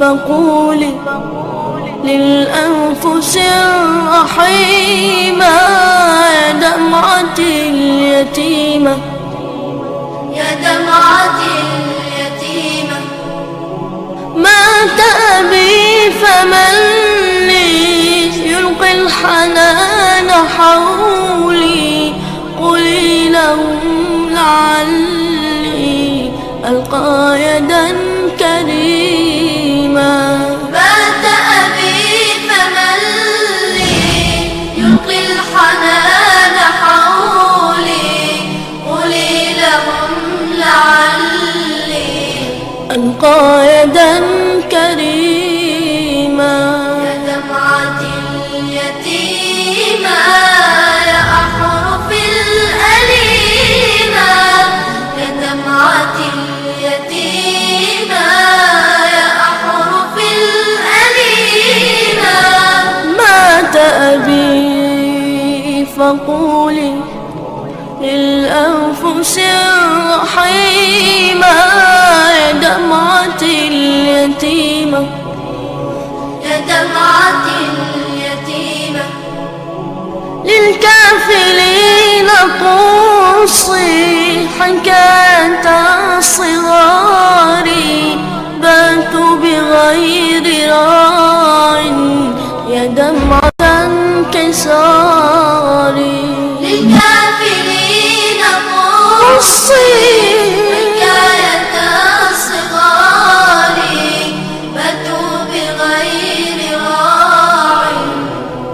فقولي للأنفس الرحيمة يا دمعة اليتيمة، يا دمعة اليتيمة. مات أبي فمن لي يلقي الحنان حولي، قولي لهم لعلي ألقى يدا كريما. مات أبي فمن لي يلقي الحنان حولي، قولي لهم لعلي ألقى يدا كريما. يا دمعة اليتيمة يا أحرف الأليمة، يا دمعة اليتيمة يا أحرف الأليمة. مات أبي فقولي للأنفس الرحيمة يا دمعة اليتيمة، يا دمعة اليتيمة. للكافلين قصي حكاية صغاري، باتوا بغير راع يا دمعة انكساري. للكافلين قصي حكاية صغاري، باتوا بغير راع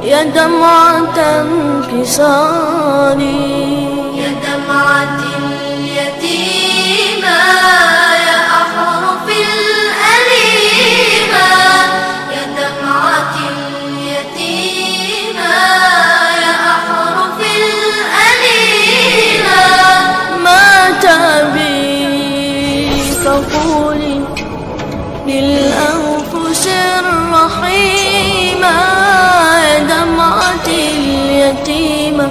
يا دمعة انكساري. يا دمعة اليتيمة يا أحرف الأليمة، يا دمعة اليتيمة يا أحرف الأليمة. مات أبي فقولي للأنفس الرحيمة يا دمعة اليتيمة،